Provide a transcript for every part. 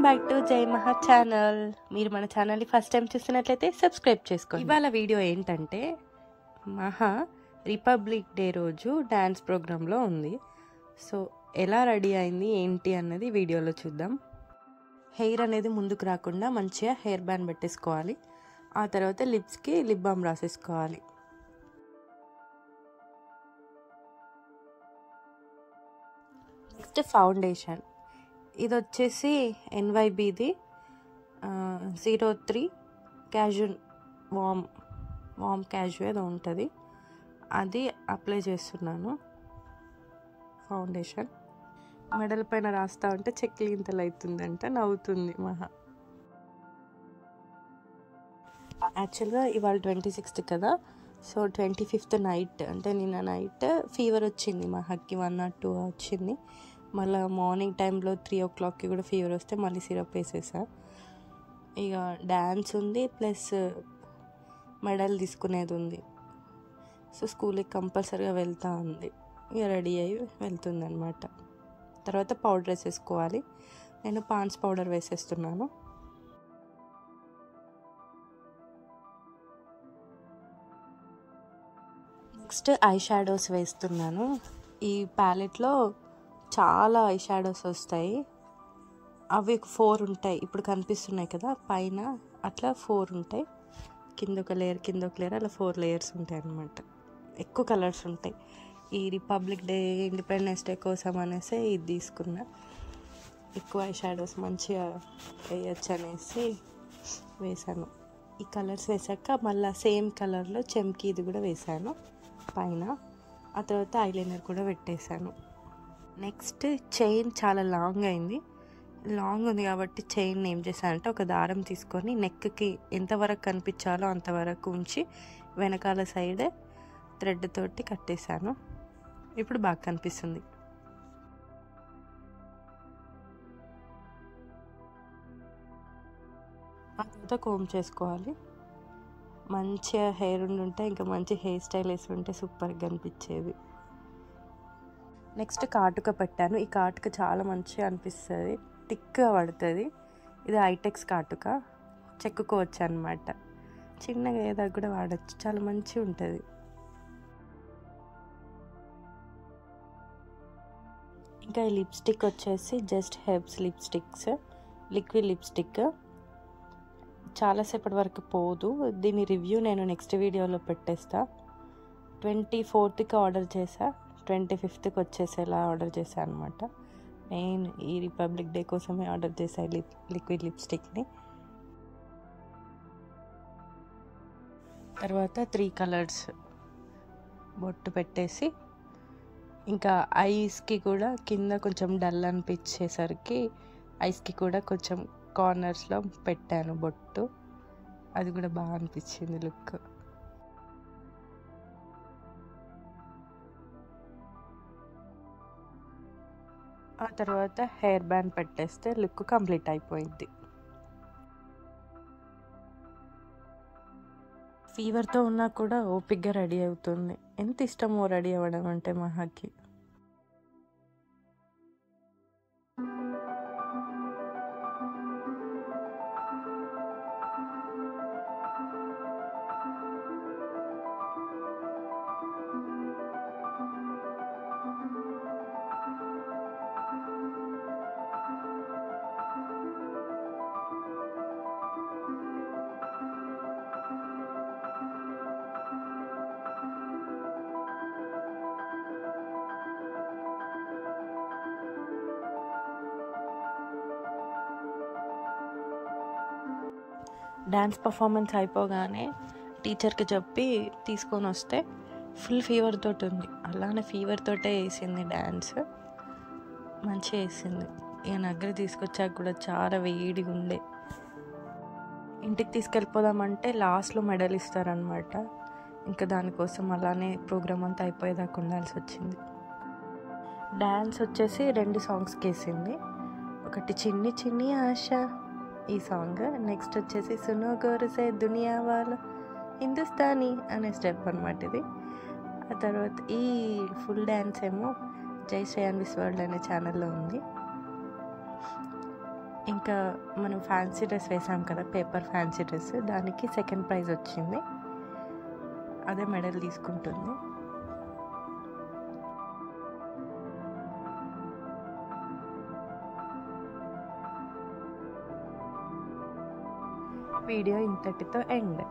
Back to జై మహా channel. మీరు మన ఛానల్ని ఫస్ట్ టైం చూస్తున్నట్లయితే సబ్స్క్రైబ్ చేసుకోండి. ఇవాళ వీడియో ఏంటంటే మహా రిపబ్లిక్ డే రోజు డ్యాన్స్ ప్రోగ్రాంలో ఉంది. సో ఎలా రెడీ అయింది ఏంటి అన్నది వీడియోలో చూద్దాం. హెయిర్ అనేది ముందుకు రాకుండా మంచిగా హెయిర్ బ్యాండ్ పెట్టేసుకోవాలి. ఆ తర్వాత లిప్స్కి లిప్ బామ్ రాసేసుకోవాలి. నెక్స్ట్ ఫౌండేషన్, ఇది వచ్చేసి NYBది 03 క్యాజువల్ వామ్ క్యాజువల్ ఏదో ఉంటుంది, అది అప్లై చేస్తున్నాను. ఫౌండేషన్ మెడల్ పైన రాస్తా ఉంటే చెక్కిలింతలు అవుతుందంట, నవ్వుతుంది మహా. యాక్చువల్గా ఇవాళ 26th కదా, సో 25th నైట్ అంటే నిన్న నైట్ ఫీవర్ వచ్చింది మహాకి, 1 or 2 వచ్చింది. మళ్ళీ మార్నింగ్ టైంలో 3 o'clockకి కూడా ఫీవర్ వస్తే మళ్ళీ సిరప్ వేసేసా. ఇక డ్యాన్స్ ఉంది ప్లస్ మెడల్ తీసుకునేది ఉంది. సో స్కూల్కి కంపల్సరీగా వెళ్తూ ఉంది. ఇక రెడీ అయ్యి వెళ్తుంది అనమాట. తర్వాత పౌడర్ వేసేసుకోవాలి. నేను పాండ్స్ పౌడర్ వేసేస్తున్నాను. నెక్స్ట్ ఐ షాడోస్ వేస్తున్నాను. ఈ ప్యాలెట్లో చాలా ఐ షాడోస్ వస్తాయి. అవి 4 ఉంటాయి, ఇప్పుడు కనిపిస్తున్నాయి కదా పైన, అట్లా 4 ఉంటాయి. కింద ఒక లేయర్ కింద ఒక లేయర్, అలా 4 layers ఉంటాయి అన్నమాట. ఎక్కువ కలర్స్ ఉంటాయి. ఈ రిపబ్లిక్ డే ఇండిపెండెన్స్ డే కోసం అనేసి ఇది తీసుకున్నా. ఎక్కువ ఐ షాడోస్ మంచిగా వేయచ్చు అనేసి వేసాను. ఈ కలర్స్ వేసాక మళ్ళీ సేమ్ కలర్లో చెమ్కి ఇది కూడా వేసాను పైన. ఆ తర్వాత ఐలైనర్ కూడా పెట్టేశాను. నెక్స్ట్ చైన్ చాలా లాంగ్ అయింది. లాంగ్ ఉంది కాబట్టి చైన్ ఏం చేశానంటే ఒక దారం తీసుకొని నెక్కి ఎంతవరకు కనిపించాలో అంతవరకు ఉంచి వెనకాల సైడ్ థ్రెడ్ తోటి కట్టేశాను. ఇప్పుడు బాగా కనిపిస్తుంది. ఆ తర్వాత కోమ్ చేసుకోవాలి. మంచిగా హెయిర్ ఉంటే ఇంకా మంచి హెయిర్ స్టైల్ వేసి ఉంటే సూపర్గా కనిపించేది. నెక్స్ట్ కాటుక పెట్టాను. ఈ కాటుక చాలా మంచిగా అనిపిస్తుంది, థిక్గా పడుతుంది. ఇది ఐటెక్స్ కాటుక, చెక్కుకోవచ్చు అనమాట. చిన్నగా ఏదో కూడా వాడచ్చు, చాలా మంచిగా ఉంటుంది. ఇంకా ఈ లిప్స్టిక్ వచ్చేసి just herbs lipsticks, liquid lipstick. చాలాసేపటి వరకు పోదు. దీని రివ్యూ నేను నెక్స్ట్ వీడియోలో పెట్టేస్తా. 24th ఆర్డర్ చేసా, 25th వచ్చేసేలా ఆర్డర్ చేశాను అనమాట. నేను ఈ రిపబ్లిక్ డే కోసమే ఆర్డర్ చేశాను లిక్విడ్ లిప్స్టిక్ని. తర్వాత 3 కలర్స్ బొట్టు పెట్టేసి, ఇంకా ఐస్కి కూడా కింద కొంచెం డల్ అనిపించేసరికి ఐస్కి కూడా కొంచెం కార్నర్స్లో పెట్టాను బొట్టు. అది కూడా బాగా అనిపించింది లుక్. ఆ తర్వాత హెయిర్ బ్యాండ్ పెట్టేస్తే లుక్ కంప్లీట్ అయిపోయింది. ఫీవర్తో ఉన్నా కూడా ఓపిక్గా రెడీ అవుతుంది. ఎంత ఇష్టమో రెడీ అవ్వడం అంటే మహాకి. డ్యాన్స్ పర్ఫార్మెన్స్ అయిపోగానే టీచర్కి చెప్పి తీసుకొని వస్తే ఫుల్ ఫీవర్ తోటి ఉంది. అలానే ఫీవర్ తోటే వేసింది డ్యాన్స్, మంచిగా వేసింది. ఇక దగ్గర తీసుకొచ్చాక కూడా చాలా వేడిగా ఉండే. ఇంటికి తీసుకెళ్ళిపోదామంటే లాస్ట్లో మెడల్ ఇస్తారనమాట. ఇంకా దానికోసం అలానే ప్రోగ్రామ్ అంతా అయిపోయేదాకా ఉండాల్సి వచ్చింది. డ్యాన్స్ వచ్చేసి 2 సాంగ్స్కి వేసింది. ఒకటి చిన్ని చిన్ని ఆశ ఈ సాంగ్, నెక్స్ట్ వచ్చేసి సునో గోరసే దునియా వాళ్ళ హిందుస్థానీ అనే స్టెప్ అనమాట ఇది. ఆ తర్వాత ఈ ఫుల్ డ్యాన్స్ ఏమో జై శ్రేయాన్విస్ వరల్డ్ అనే ఛానల్లో ఉంది. ఇంకా మనం ఫ్యాన్సీ డ్రెస్ వేసాం కదా, పేపర్ ఫ్యాన్సీ డ్రెస్, దానికి సెకండ్ ప్రైజ్ వచ్చింది. అదే మెడల్ తీసుకుంటుంది. వీడియో ఇంతటితో ఎండ్.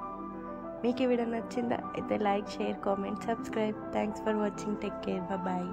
మీకు ఈ వీడియో నచ్చిందా? అయితే like, share, comment, subscribe. Thanks for watching. Take care. Bye.